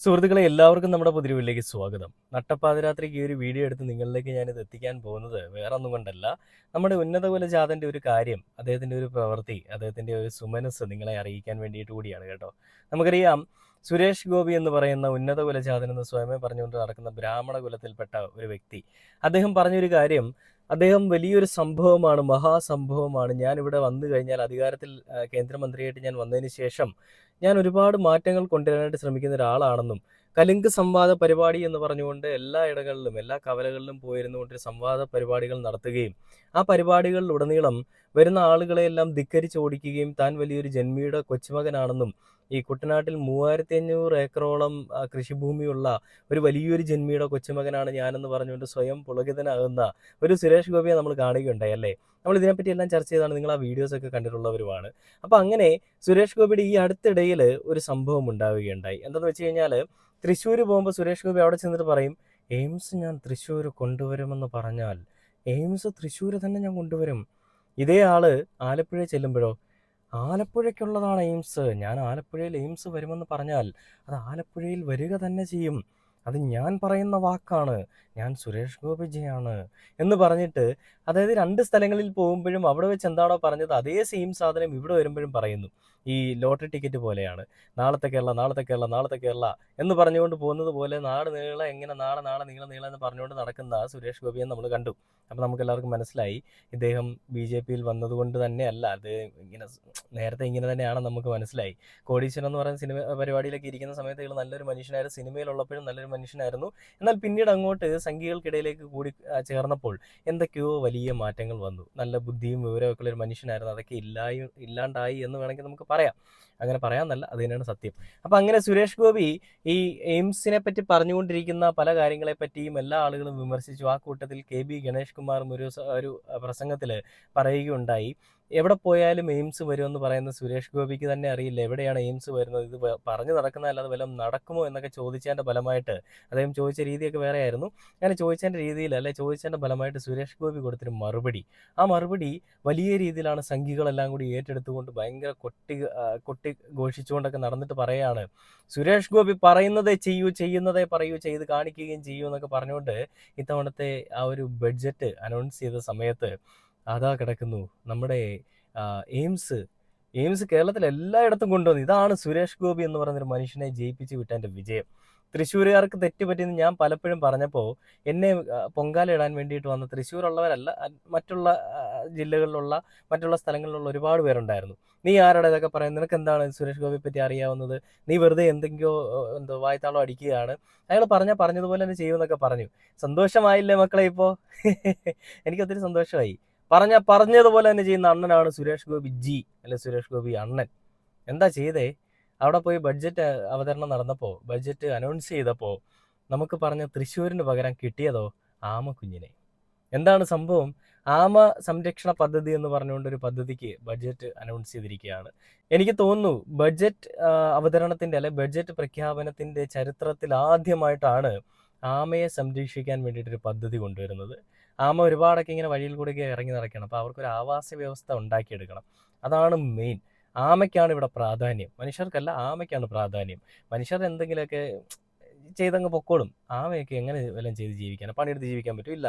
സുഹൃത്തുക്കളെ എല്ലാവർക്കും നമ്മുടെ പുതിയ വീട്ടിലേക്ക് സ്വാഗതം. നട്ടപ്പാതിരാത്രിക്ക് ഈ ഒരു വീഡിയോ എടുത്ത് നിങ്ങളിലേക്ക് ഞാനിത് എത്തിക്കാൻ പോകുന്നത് വേറെ ഒന്നും കൊണ്ടല്ല. നമ്മുടെ ഉന്നത കുലജാതന്റെ ഒരു കാര്യം, അദ്ദേഹത്തിന്റെ ഒരു പ്രവൃത്തി, അദ്ദേഹത്തിന്റെ ഒരു സുമനസ്സ് നിങ്ങളെ അറിയിക്കാൻ വേണ്ടിയിട്ട് കൂടിയാണ് കേട്ടോ. നമുക്കറിയാം സുരേഷ് ഗോപി എന്ന് പറയുന്ന ഉന്നത കുലജാതൻ എന്ന് സ്വയമേ പറഞ്ഞുകൊണ്ട് നടക്കുന്ന ബ്രാഹ്മണ കുലത്തിൽപ്പെട്ട ഒരു വ്യക്തി. അദ്ദേഹം പറഞ്ഞൊരു കാര്യം, അദ്ദേഹം വലിയൊരു സംഭവമാണ്, മഹാസംഭവമാണ്. ഞാനിവിടെ വന്നു കഴിഞ്ഞാൽ അധികാരത്തിൽ കേന്ദ്രമന്ത്രിയായിട്ട് ഞാൻ വന്നതിന് ശേഷം ഞാൻ ഒരുപാട് മാറ്റങ്ങൾ കൊണ്ടുവരാനായിട്ട് ശ്രമിക്കുന്ന ഒരാളാണെന്നും കലിംഗ് സംവാദ പരിപാടി എന്ന് പറഞ്ഞുകൊണ്ട് എല്ലാ ഇടങ്ങളിലും എല്ലാ കവലകളിലും പോയിരുന്നുകൊണ്ട് ഒരു സംവാദ പരിപാടികൾ നടത്തുകയും ആ പരിപാടികളിലുടനീളം വരുന്ന ആളുകളെയെല്ലാം ധിക്കരിച്ചോടിക്കുകയും താൻ വലിയൊരു ജന്മിയുടെ കൊച്ചുമകനാണെന്നും ഈ കുട്ടനാട്ടിൽ 3500 ഏക്കറോളം കൃഷിഭൂമിയുള്ള ഒരു വലിയൊരു ജന്മിയുടെ കൊച്ചുമകനാണ് ഞാനെന്ന് പറഞ്ഞുകൊണ്ട് സ്വയം പുളകിതനാകുന്ന ഒരു സുരേഷ് ഗോപിയെ നമ്മൾ കാണുകയുണ്ടായി അല്ലേ. നമ്മൾ ഇതിനെപ്പറ്റി എല്ലാം ചർച്ച ചെയ്താണ്, നിങ്ങൾ ആ വീഡിയോസൊക്കെ കണ്ടിട്ടുള്ളവരുമാണ്. അപ്പം അങ്ങനെ സുരേഷ് ഗോപിയുടെ ഈ അടുത്തിടയിൽ ഒരു സംഭവം ഉണ്ടാവുകയുണ്ടായി. എന്താണെന്ന് വെച്ച് കഴിഞ്ഞാൽ തൃശ്ശൂർ പോകുമ്പോൾ സുരേഷ് ഗോപി അവിടെ ചെന്നിട്ട് പറയും, എയിംസ് ഞാൻ തൃശ്ശൂർ കൊണ്ടുവരുമെന്ന് പറഞ്ഞാൽ എയിംസ് തൃശ്ശൂർ തന്നെ ഞാൻ കൊണ്ടുവരും. ഇതേ ആള് ആലപ്പുഴ ചെല്ലുമ്പോഴോ, ആലപ്പുഴയ്ക്കുള്ളതാണ് എയിംസ്, ഞാൻ ആലപ്പുഴയിൽ എയിംസ് വരുമെന്ന് പറഞ്ഞാൽ അത് ആലപ്പുഴയിൽ വരിക തന്നെ ചെയ്യും, അത് ഞാൻ പറയുന്ന വാക്കാണ്, ഞാൻ സുരേഷ് ഗോപിജിയാണ് എന്ന് പറഞ്ഞിട്ട്, അതായത് രണ്ട് സ്ഥലങ്ങളിൽ പോകുമ്പോഴും അവിടെ വെച്ച് എന്താണോ പറഞ്ഞത് അതേ സെയിം സാധനം ഇവിടെ വരുമ്പോഴും പറയുന്നു. ഈ ലോട്ടറി ടിക്കറ്റ് പോലെയാണ്, നാളത്തെ കേരള നാളത്തെ കേരള നാളത്തെ കേരള എന്ന് പറഞ്ഞുകൊണ്ട് പോകുന്നത് പോലെ നാട് നീളെ എങ്ങനെ നാളെ നാളെ നീളെ നീളെ എന്ന് പറഞ്ഞുകൊണ്ട് നടക്കുന്ന സുരേഷ് ഗോപിയെ നമ്മൾ കണ്ടു. അപ്പോൾ നമുക്ക് എല്ലാവർക്കും മനസ്സിലായി ഇദ്ദേഹം BJP-യിൽ വന്നതുകൊണ്ട് തന്നെയല്ല, അത് ഇങ്ങനെ നേരത്തെ ഇങ്ങനെ തന്നെയാണെന്ന് നമുക്ക് മനസ്സിലായി. കോടീശ്വരൻ എന്ന് പറയുന്ന സിനിമ പരിപാടിയിലൊക്കെ ഇരിക്കുന്ന സമയത്ത് ഇയാൾ നല്ലൊരു മനുഷ്യനായിരുന്നു, സിനിമയിലുള്ളപ്പോഴും നല്ലൊരു മനുഷ്യനായിരുന്നു. എന്നാൽ പിന്നീട് അങ്ങോട്ട് സംഘികൾക്കിടയിലേക്ക് കൂടി ചേർന്നപ്പോൾ എന്തൊക്കെയോ വലിയ മാറ്റങ്ങൾ വന്നു. നല്ല ബുദ്ധിയും വിവരമൊക്കെ ഉള്ള ഒരു മനുഷ്യനായിരുന്നു, അതൊക്കെ ഇല്ലാണ്ടായി എന്ന് വേണമെങ്കിൽ നമുക്ക് പറയാം. അങ്ങനെ പറയാമെന്നല്ല, അത് തന്നെയാണ് സത്യം. അപ്പം അങ്ങനെ സുരേഷ് ഗോപി ഈ എയിംസിനെ പറ്റി പറഞ്ഞുകൊണ്ടിരിക്കുന്ന പല കാര്യങ്ങളെ പറ്റിയും എല്ലാ ആളുകളും വിമർശിച്ചു. ആ കൂട്ടത്തിൽ KB ഗണേഷ് കുമാറും ഒരു പ്രസംഗത്തിൽ പറയുകയുണ്ടായി, എവിടെ പോയാലും എയിംസ് വരുമെന്ന് പറയുന്ന സുരേഷ് ഗോപിക്ക് തന്നെ അറിയില്ല എവിടെയാണ് എയിംസ് വരുന്നത്, ഇത് പറഞ്ഞു നടക്കുന്നതല്ലാതെ വല്ലതും നടക്കുമോ എന്നൊക്കെ ചോദിച്ചതിൻ്റെ ഫലമായിട്ട്, അദ്ദേഹം ചോദിച്ച രീതിയൊക്കെ വേറെ ആയിരുന്നു, അങ്ങനെ ചോദിച്ചതിൻ്റെ രീതിയിൽ അല്ലെ ചോദിച്ചതിൻ്റെ ഫലമായിട്ട് സുരേഷ് ഗോപി കൊടുത്തൊരു മറുപടി, ആ മറുപടി വലിയ രീതിയിലാണ് സംഘികളെല്ലാം കൂടി ഏറ്റെടുത്തുകൊണ്ട് ഭയങ്കര കൊട്ടി ഘോഷിച്ചുകൊണ്ടൊക്കെ നടന്നിട്ട് പറയുകയാണ്, സുരേഷ് ഗോപി പറയുന്നതേ ചെയ്യൂ, ചെയ്യുന്നതേ പറയൂ, ചെയ്ത് കാണിക്കുകയും ചെയ്യൂ എന്നൊക്കെ പറഞ്ഞുകൊണ്ട് ഇത്തവണത്തെ ആ ഒരു ബഡ്ജറ്റ് അനൗൺസ് ചെയ്ത സമയത്ത് അതാ കിടക്കുന്നു നമ്മുടെ എയിംസ്. എയിംസ് കേരളത്തിൽ എല്ലായിടത്തും കൊണ്ടുവന്നു. ഇതാണ് സുരേഷ് ഗോപി എന്ന് പറയുന്നൊരു മനുഷ്യനെ ജയിപ്പിച്ച് വിട്ടതിൻ്റെ വിജയം. തൃശ്ശൂരുകാർക്ക് തെറ്റുപറ്റിയെന്ന് ഞാൻ പലപ്പോഴും പറഞ്ഞപ്പോൾ എന്നെ പൊങ്കാലയിടാൻ വേണ്ടിയിട്ട് വന്ന തൃശ്ശൂരുള്ളവരല്ല, മറ്റുള്ള ജില്ലകളിലുള്ള മറ്റുള്ള സ്ഥലങ്ങളിലുള്ള ഒരുപാട് പേരുണ്ടായിരുന്നു. നീ ആരാടാ ഇതൊക്കെ പറയുന്നത്, നിനക്ക് എന്താണ് സുരേഷ് ഗോപിയെ പറ്റി അറിയാവുന്നത്, നീ വെറുതെ എന്തെങ്കിലോ എന്തോ വായ്ത്താളം അടിക്കുകയാണ്, അയാൾ പറഞ്ഞതുപോലെ തന്നെ ചെയ്യുമെന്നൊക്കെ പറഞ്ഞു. സന്തോഷമായില്ലേ മക്കളെ ഇപ്പോൾ? എനിക്കൊത്തിരി സന്തോഷമായി. പറഞ്ഞതുപോലെ തന്നെ ചെയ്യുന്ന അണ്ണനാണ് സുരേഷ് ഗോപി ജി, അല്ലെ സുരേഷ് ഗോപി അണ്ണൻ. എന്താ ചെയ്തേ? അവിടെ പോയി ബഡ്ജറ്റ് അവതരണം നടന്നപ്പോൾ, ബഡ്ജറ്റ് അനൗൺസ് ചെയ്തപ്പോൾ നമുക്ക് പറഞ്ഞ തൃശ്ശൂരിന് പകരം കിട്ടിയതോ ആമക്കുഞ്ഞിനെ. എന്താണ് സംഭവം? ആമ സംരക്ഷണ പദ്ധതി എന്ന് പറഞ്ഞുകൊണ്ടൊരു പദ്ധതിക്ക് ബഡ്ജറ്റ് അനൗൺസ് ചെയ്തിരിക്കുകയാണ്. എനിക്ക് തോന്നുന്നു ബഡ്ജറ്റ് അവതരണത്തിൻ്റെ അല്ലെ ബഡ്ജറ്റ് പ്രഖ്യാപനത്തിൻ്റെ ചരിത്രത്തിൽ ആദ്യമായിട്ടാണ് ആമയെ സംരക്ഷിക്കാൻ വേണ്ടിയിട്ടൊരു പദ്ധതി കൊണ്ടുവരുന്നത്. ആമ ഒരുപാടൊക്കെ ഇങ്ങനെ വഴിയിൽ കൂടെയൊക്കെ ഇറങ്ങി നടക്കണം, അപ്പോൾ അവർക്കൊരു ആവാസ വ്യവസ്ഥ ഉണ്ടാക്കിയെടുക്കണം. അതാണ് മെയിൻ. ആമയ്ക്കാണ് ഇവിടെ പ്രാധാന്യം, മനുഷ്യർക്കല്ല, ആമയ്ക്കാണ് പ്രാധാന്യം. മനുഷ്യർ എന്തെങ്കിലുമൊക്കെ ചെയ്തങ്ങ് പൊക്കോളും. ആമയൊക്കെ എങ്ങനെ വല്ലതും ചെയ്ത് ജീവിക്കാനാണ്? പണിയെടുത്ത് ജീവിക്കാൻ പറ്റും? ഇല്ല.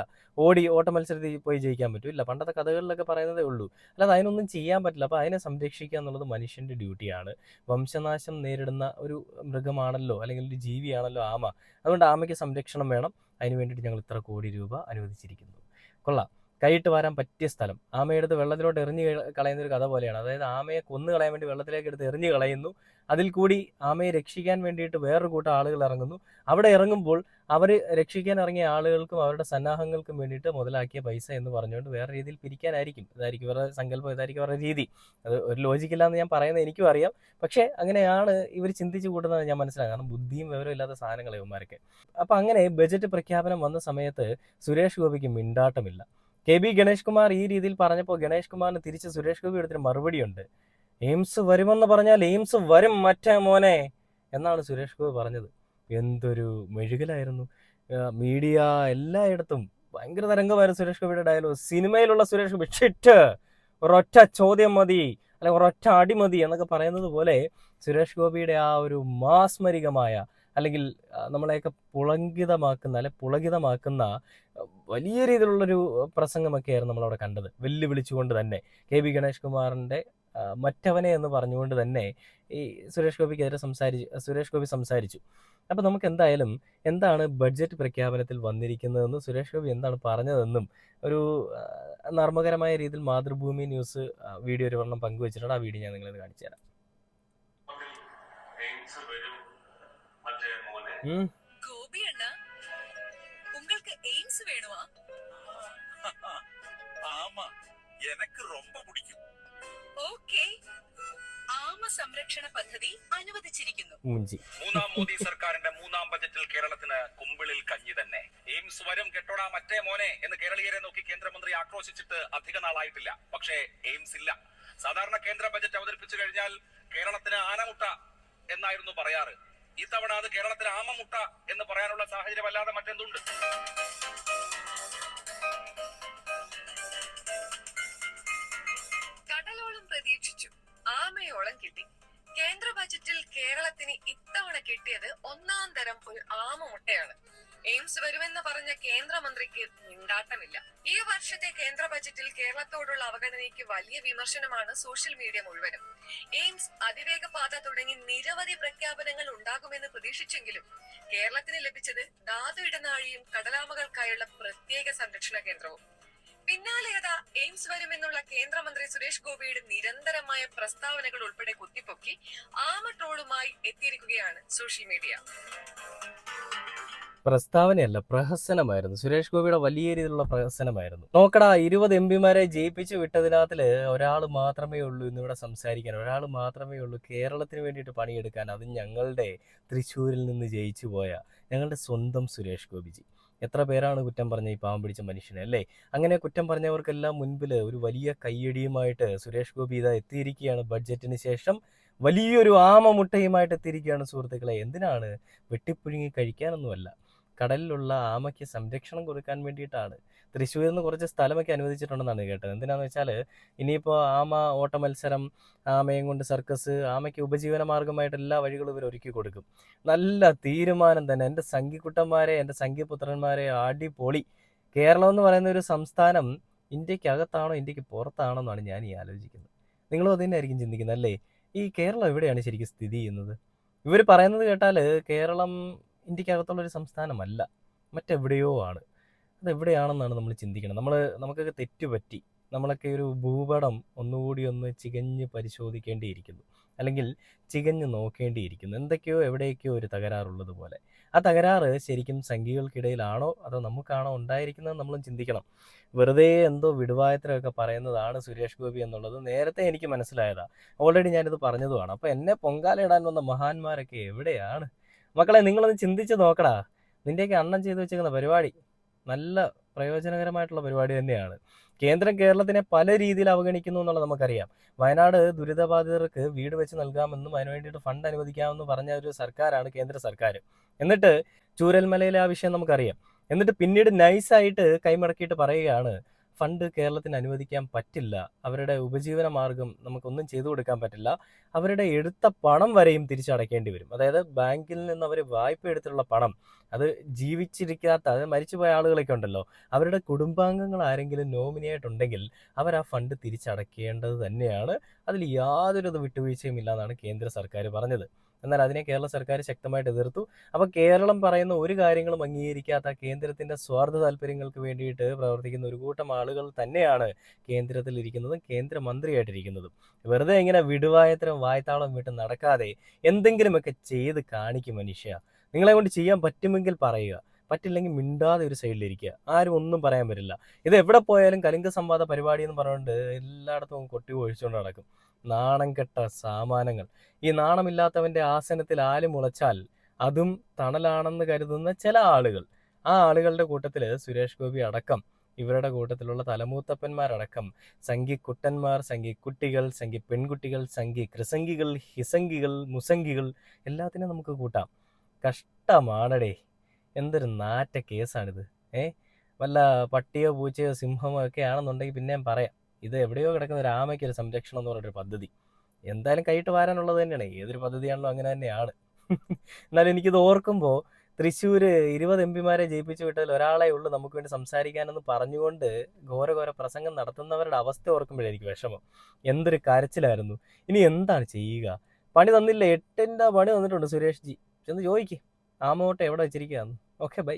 ഓട്ട മത്സരത്തിൽ പോയി ജയിക്കാൻ പറ്റും? ഇല്ല. പണ്ടത്തെ കഥകളിലൊക്കെ പറയുന്നതേ ഉള്ളൂ, അല്ലാതെ അതിനൊന്നും ചെയ്യാൻ പറ്റില്ല. അപ്പോൾ അതിനെ സംരക്ഷിക്കുക എന്നുള്ളത് മനുഷ്യൻ്റെ ഡ്യൂട്ടിയാണ്. വംശനാശം നേരിടുന്ന ഒരു മൃഗമാണല്ലോ, അല്ലെങ്കിൽ ഒരു ജീവിയാണല്ലോ ആമ. അതുകൊണ്ട് ആമയ്ക്ക് സംരക്ഷണം വേണം. അതിന് വേണ്ടിയിട്ട് ഞങ്ങൾ ഇത്ര കോടി രൂപ അനുവദിച്ചിരിക്കുന്നു. കൊള്ളാം. കൈയിട്ട് വാരാൻ പറ്റിയ സ്ഥലം. ആമയെടുത്ത് വെള്ളത്തിലോട്ട് എറിഞ്ഞ് കളയുന്ന ഒരു കഥ പോലെയാണ്. അതായത് ആമയെ കൊന്നു കളയാൻ വേണ്ടി വെള്ളത്തിലേക്ക് എടുത്ത് എറിഞ്ഞ് കളയുന്നു, അതിൽ കൂടി ആമയെ രക്ഷിക്കാൻ വേണ്ടിയിട്ട് വേറൊരു കൂട്ടം ആളുകൾ ഇറങ്ങുന്നു. അവിടെ ഇറങ്ങുമ്പോൾ അവർ രക്ഷിക്കാൻ ഇറങ്ങിയ ആളുകൾക്കും അവരുടെ സന്നാഹങ്ങൾക്കും വേണ്ടിയിട്ട് മുതലാക്കിയ പൈസ എന്ന് പറഞ്ഞുകൊണ്ട് വേറെ രീതിയിൽ പിരിക്കാനായിരിക്കും. ഇതായിരിക്കും ഇവരുടെ സങ്കല്പം, ഇതായിരിക്കും അവരുടെ രീതി. അത് ഒരു ലോജിക്കില്ലാന്ന് ഞാൻ പറയുന്നത് എനിക്കും അറിയാം. പക്ഷേ അങ്ങനെയാണ് ഇവർ ചിന്തിച്ചു കൂട്ടുന്നത് ഞാൻ മനസ്സിലാക്കാം. കാരണം ബുദ്ധിയും വിവരവും ഇല്ലാത്ത സാധനങ്ങളെ ഇവന്മാരൊക്കെ. അപ്പം അങ്ങനെ ബഡ്ജറ്റ് പ്രഖ്യാപനം വന്ന സമയത്ത് സുരേഷ് ഗോപിക്ക് മിണ്ടാട്ടമില്ല. KB ഗണേഷ് കുമാർ ഈ രീതിയിൽ പറഞ്ഞപ്പോൾ ഗണേഷ് കുമാറിന് തിരിച്ച് സുരേഷ് ഗോപി എടുത്തൊരു മറുപടിയുണ്ട്. എയിംസ് വരുമെന്ന് പറഞ്ഞാൽ എയിംസ് വരും മറ്റേ മോനെ എന്നാണ് സുരേഷ് ഗോപി പറഞ്ഞത്. എന്തൊരു മെഴുകലായിരുന്നു. മീഡിയ എല്ലായിടത്തും ഭയങ്കര തരംഗമായിരുന്നു സുരേഷ് ഗോപിയുടെ ഡയലോഗ്. സിനിമയിലുള്ള സുരേഷ് ഗോപി ഷിറ്റ്, ഒരൊറ്റ ചോദ്യം മതി, അല്ലെങ്കിൽ ഒരൊറ്റ അടിമതി എന്നൊക്കെ പറയുന്നത് പോലെ സുരേഷ് ഗോപിയുടെ ആ ഒരു മാസ്മരികമായ അല്ലെങ്കിൽ നമ്മളെയൊക്കെ പുളങ്കിതമാക്കുന്ന അല്ലെ പുളകിതമാക്കുന്ന വലിയ രീതിയിലുള്ളൊരു പ്രസംഗമൊക്കെയായിരുന്നു നമ്മളവിടെ കണ്ടത്. വെല്ലുവിളിച്ചുകൊണ്ട് തന്നെ കെ.ബി. ഗണേഷ് കുമാറിൻ്റെ മറ്റവനെ എന്ന് പറഞ്ഞുകൊണ്ട് തന്നെ ഈ സുരേഷ് ഗോപി സംസാരിച്ചു. അപ്പോൾ നമുക്ക് എന്തായാലും എന്താണ് ബഡ്ജറ്റ് പ്രഖ്യാപനത്തിൽ വന്നിരിക്കുന്നതെന്നും സുരേഷ് ഗോപി എന്താണ് പറഞ്ഞതെന്നും ഒരു നർമ്മകരമായ രീതിയിൽ മാതൃഭൂമി ന്യൂസ് വീഡിയോ ഒരെണ്ണം പങ്കുവച്ചിട്ടുണ്ട്. ആ വീഡിയോ ഞാൻ നിങ്ങളത് കാണിച്ചു തരാം. സംരക്ഷണ പദ്ധതി അനുവദിച്ചിരിക്കുന്നു. മൂന്നാം മോദി സർക്കാരിന്റെ മൂന്നാം ബജറ്റിൽ കേരളത്തിന് കുമ്പിളിൽ കഞ്ഞി തന്നെ. എയിംസ് വരും കെട്ടോടാ മറ്റേ മോനെ എന്ന് കേരളീയരെ നോക്കി കേന്ദ്രമന്ത്രി ആക്രോശിച്ചിട്ട് അധിക നാളായിട്ടില്ല. പക്ഷേ എയിംസ് ഇല്ല. സാധാരണ കേന്ദ്ര ബജറ്റ് അവതരിപ്പിച്ചു കഴിഞ്ഞാൽ കേരളത്തിന് ആനമുട്ട എന്നായിരുന്നു പറയാറ്. ഇത്തവണ അത് കേരളത്തിന് ആമമുട്ട എന്ന് പറയാനുള്ള സാഹചര്യം അല്ലാതെ മറ്റെന്തുണ്ട്? കടലോളം പ്രതീക്ഷിച്ചു, ആമയോളം കിട്ടി. കേന്ദ്ര ബജറ്റിൽ കേരളത്തിന് ഇത്തവണ കിട്ടിയത് ഒന്നാം തരം ഒരു ആമമുട്ടയാണ്. എയിംസ് വരുമെന്ന് പറഞ്ഞ കേന്ദ്രമന്ത്രിക്ക് മിണ്ടാട്ടമില്ല. ഈ വർഷത്തെ കേന്ദ്ര ബജറ്റിൽ കേരളത്തോടുള്ള അവഗണനയ്ക്ക് വലിയ വിമർശനമാണ് സോഷ്യൽ മീഡിയ മുഴുവനും. എയിംസ്, അതിവേഗപാത തുടങ്ങി നിരവധി പ്രഖ്യാപനങ്ങൾ ഉണ്ടാകുമെന്ന് പ്രതീക്ഷിച്ചെങ്കിലും കേരളത്തിന് ലഭിച്ചത് ധാതു ഇടനാഴിയും കടലാമകൾക്കായുള്ള പ്രത്യേക സംരക്ഷണ കേന്ദ്രവും. പിന്നാലെയതാ എയിംസ് വരുമെന്നുള്ള കേന്ദ്രമന്ത്രി സുരേഷ് ഗോപിയുടെ നിരന്തരമായ പ്രസ്താവനകൾ ഉൾപ്പെടെ കുത്തിപ്പൊക്കി ആമ ട്രോളുമായി എത്തിയിരിക്കുകയാണ് സോഷ്യൽ മീഡിയ. പ്രസ്താവനയല്ല, പ്രഹസനമായിരുന്നു. സുരേഷ് ഗോപിയുടെ വലിയ രീതിയിലുള്ള പ്രഹസനമായിരുന്നു. നോക്കടാ, 20 എംപിമാരെ ജയിപ്പിച്ചു വിട്ടതിനകത്തില് ഒരാൾ മാത്രമേ ഉള്ളൂ ഇന്നിവിടെ സംസാരിക്കാൻ, ഒരാൾ മാത്രമേ ഉള്ളൂ കേരളത്തിന് വേണ്ടിയിട്ട് പണിയെടുക്കാൻ. അത് ഞങ്ങളുടെ തൃശ്ശൂരിൽ നിന്ന് ജയിച്ചു പോയ ഞങ്ങളുടെ സ്വന്തം സുരേഷ് ഗോപിജി. എത്ര പേരാണ് കുറ്റം പറഞ്ഞ ഈ പാവം പിടിച്ച മനുഷ്യനെ, അല്ലേ? അങ്ങനെ കുറ്റം പറഞ്ഞവർക്കെല്ലാം മുൻപിൽ ഒരു വലിയ കയ്യടിയുമായിട്ട് സുരേഷ് ഗോപി ഇതാ എത്തിയിരിക്കുകയാണ്. ബഡ്ജറ്റിന് ശേഷം വലിയൊരു ആമമുട്ടയുമായിട്ട് എത്തിയിരിക്കുകയാണ് സുഹൃത്തുക്കളെ. എന്തിനാണ്? വെട്ടിപ്പുഴുങ്ങി കഴിക്കാനൊന്നുമല്ല, കടലിലുള്ള ആമയ്ക്ക് സംരക്ഷണം കൊടുക്കാൻ വേണ്ടിയിട്ടാണ്. തൃശ്ശൂരിൽ നിന്ന് കുറച്ച് സ്ഥലമൊക്കെ അനുവദിച്ചിട്ടുണ്ടെന്നാണ് കേട്ടത്. എന്തിനാന്ന് വെച്ചാൽ ഇനിയിപ്പോൾ ആമ ഓട്ട മത്സരം, ആമയും കൊണ്ട് സർക്കസ്, ആമയ്ക്ക് ഉപജീവന മാർഗമായിട്ട് എല്ലാ വഴികളും ഇവർ ഒരുക്കി കൊടുക്കും. നല്ല തീരുമാനം തന്നെ. എൻ്റെ സംഘിക്കുട്ടന്മാരെ, എൻ്റെ സംഘിപുത്രന്മാരെ, അടിപൊളി. കേരളം എന്ന് പറയുന്ന ഒരു സംസ്ഥാനം ഇന്ത്യക്കകത്താണോ ഇന്ത്യക്ക് പുറത്താണോ എന്നാണ് ഞാൻ ഈ ആലോചിക്കുന്നത്. നിങ്ങളും അത് തന്നെയായിരിക്കും ചിന്തിക്കുന്നത്, അല്ലേ? ഈ കേരളം എവിടെയാണ് ശരിക്കും സ്ഥിതി ചെയ്യുന്നത്? ഇവർ പറയുന്നത് കേട്ടാൽ കേരളം ഇന്ത്യക്കകത്തുള്ളൊരു സംസ്ഥാനമല്ല, മറ്റെവിടെയോ ആണ്. അതെവിടെയാണെന്നാണ് നമ്മൾ ചിന്തിക്കണം. നമുക്കൊക്കെ തെറ്റുപറ്റി. നമ്മളൊക്കെ ഒരു ഭൂപടം ഒന്നുകൂടി ഒന്ന് ചികഞ്ഞ് പരിശോധിക്കേണ്ടിയിരിക്കുന്നു, അല്ലെങ്കിൽ ചികഞ്ഞ് നോക്കേണ്ടിയിരിക്കുന്നു. എന്തൊക്കെയോ എവിടെയൊക്കെയോ ഒരു തകരാറുള്ളത് പോലെ. ആ തകരാറ് ശരിക്കും സംഘികൾക്കിടയിലാണോ അതോ നമുക്കാണോ ഉണ്ടായിരിക്കുന്നത് നമ്മളും ചിന്തിക്കണം. വെറുതെ എന്തോ വിടുവായത്തരമൊക്കെ പറയുന്നതാണ് സുരേഷ് ഗോപി എന്നുള്ളത് നേരത്തെ എനിക്ക് മനസ്സിലായതാണ്. ഓൾറെഡി ഞാനിത് പറഞ്ഞതുമാണ്. അപ്പോൾ എന്നെ പൊങ്കാലയിടാൻ വന്ന മഹാന്മാരൊക്കെ എവിടെയാണ്? മക്കളെ, നിങ്ങളൊന്ന് ചിന്തിച്ച് നോക്കടാ. നിൻ്റെയൊക്കെ അണ്ണൻ ചെയ്തു വെച്ചേക്കുന്ന പരിപാടി നല്ല പ്രയോജനകരമായിട്ടുള്ള പരിപാടി തന്നെയാണ്. കേന്ദ്രം കേരളത്തിനെ പല രീതിയിൽ അവഗണിക്കുന്നു എന്നുള്ളത് നമുക്കറിയാം. വയനാട് ദുരിതബാധിതർക്ക് വീട് വെച്ച് നൽകാമെന്നും അതിനു വേണ്ടിയിട്ട് ഫണ്ട് അനുവദിക്കാമെന്ന് പറഞ്ഞ ഒരു സർക്കാരാണ് കേന്ദ്ര സർക്കാർ. എന്നിട്ട് ചൂരൽമലയിലെ ആ വിഷയം നമുക്കറിയാം. എന്നിട്ട് പിന്നീട് നൈസായിട്ട് കൈമടക്കിയിട്ട് പറയുകയാണ് ഫണ്ട് കേരളത്തിന് അനുവദിക്കാൻ പറ്റില്ല, അവരുടെ ഉപജീവന മാർഗം നമുക്കൊന്നും ചെയ്തു കൊടുക്കാൻ പറ്റില്ല, അവരുടെ എടുത്ത പണം വരെയും തിരിച്ചടയ്ക്കേണ്ടി വരും. അതായത് ബാങ്കിൽ നിന്ന് അവർ വായ്പ എടുത്തിട്ടുള്ള പണം, അത് ജീവിച്ചിരിക്കാത്ത, അത് മരിച്ചുപോയ ആളുകളൊക്കെ ഉണ്ടല്ലോ, അവരുടെ കുടുംബാംഗങ്ങൾ ആരെങ്കിലും നോമിനിയായിട്ടുണ്ടെങ്കിൽ അവർ ആ ഫണ്ട് തിരിച്ചടയ്ക്കേണ്ടത് തന്നെയാണ്. അതിൽ യാതൊരു വിട്ടുവീഴ്ചയും ഇല്ല എന്നാണ് കേന്ദ്ര സർക്കാർ പറഞ്ഞത്. എന്നാൽ അതിനെ കേരള സർക്കാർ ശക്തമായിട്ട് എതിർത്തു. അപ്പോൾ കേരളം പറയുന്ന ഒരു കാര്യങ്ങളും അംഗീകരിക്കാത്ത, കേന്ദ്രത്തിൻ്റെ സ്വാർത്ഥ താല്പര്യങ്ങൾക്ക് വേണ്ടിയിട്ട് പ്രവർത്തിക്കുന്ന ഒരു കൂട്ടം ആളുകൾ തന്നെയാണ് കേന്ദ്രത്തിൽ ഇരിക്കുന്നതും കേന്ദ്രമന്ത്രിയായിട്ടിരിക്കുന്നതും. വെറുതെ ഇങ്ങനെ വിടുവായത്തരം വായ്ത്താളം വിട്ട് നടക്കാതെ എന്തെങ്കിലുമൊക്കെ ചെയ്ത് കാണിക്കും മനുഷ്യ. നിങ്ങളെ കൊണ്ട് ചെയ്യാൻ പറ്റുമെങ്കിൽ പറയുക, പറ്റില്ലെങ്കിൽ മിണ്ടാതെ ഒരു സൈഡിലിരിക്കുക. ആരും ഒന്നും പറയാൻ പറ്റില്ല. ഇത് എവിടെ പോയാലും കലിംഗ സംവാദ പരിപാടി എന്ന് പറഞ്ഞുകൊണ്ട് എല്ലായിടത്തും കൊട്ടി ഒഴിച്ചുകൊണ്ട് നടക്കും. നാണം കെട്ട സാമാനങ്ങൾ. ഈ നാണമില്ലാത്തവൻ്റെ ആസനത്തിൽ ആല് മുളച്ചാൽ അതും തണലാണെന്ന് കരുതുന്ന ചില ആളുകൾ, ആ ആളുകളുടെ കൂട്ടത്തിൽ സുരേഷ് ഗോപി അടക്കം, ഇവരുടെ കൂട്ടത്തിലുള്ള തലമൂത്തപ്പന്മാരടക്കം, സംഘിക്കുട്ടന്മാർ, സംഘിക്കുട്ടികൾ, സംഘി പെൺകുട്ടികൾ, സംഘി കൃസംഗികൾ, ഹിസംഗികൾ, മുസംഗികൾ, എല്ലാത്തിനും നമുക്ക് കൂട്ടാം. കഷ്ടമാണടേ. എന്തൊരു നാറ്റ കേസാണിത്. വല്ല പട്ടിയോ പൂച്ചയോ സിംഹമോ ഒക്കെ ആണെന്നുണ്ടെങ്കിൽ പിന്നെയും പറയാം. ഇത് എവിടെയോ കിടക്കുന്ന ഒരു ആമയ്ക്ക് ഒരു സംരക്ഷണം എന്ന് പറഞ്ഞൊരു പദ്ധതി. എന്തായാലും കൈയിട്ട് വാരാനുള്ളത് തന്നെയാണ്. ഏതൊരു പദ്ധതിയാണല്ലോ അങ്ങനെ തന്നെയാണ്. എന്നാലും എനിക്കിത് ഓർക്കുമ്പോൾ തൃശ്ശൂർ 20 എംപിമാരെ ജയിപ്പിച്ചു വിട്ടതിൽ ഒരാളെ ഉള്ളൂ നമുക്ക് വേണ്ടി സംസാരിക്കാനെന്ന് പറഞ്ഞുകൊണ്ട് ഘോര ഘോര പ്രസംഗം നടത്തുന്നവരുടെ അവസ്ഥ ഓർക്കുമ്പോഴായിരിക്കും വിഷമം. എന്തൊരു കരച്ചിലായിരുന്നു. ഇനി എന്താണ് ചെയ്യുക? പണി തന്നില്ല, 8ന്റെ പണി തന്നിട്ടുണ്ട് സുരേഷ് ജി. ചെന്ന് ചോദിക്ക് ആമോട്ടെ എവിടെ വെച്ചിരിക്കുകയെന്ന്. Okay, by.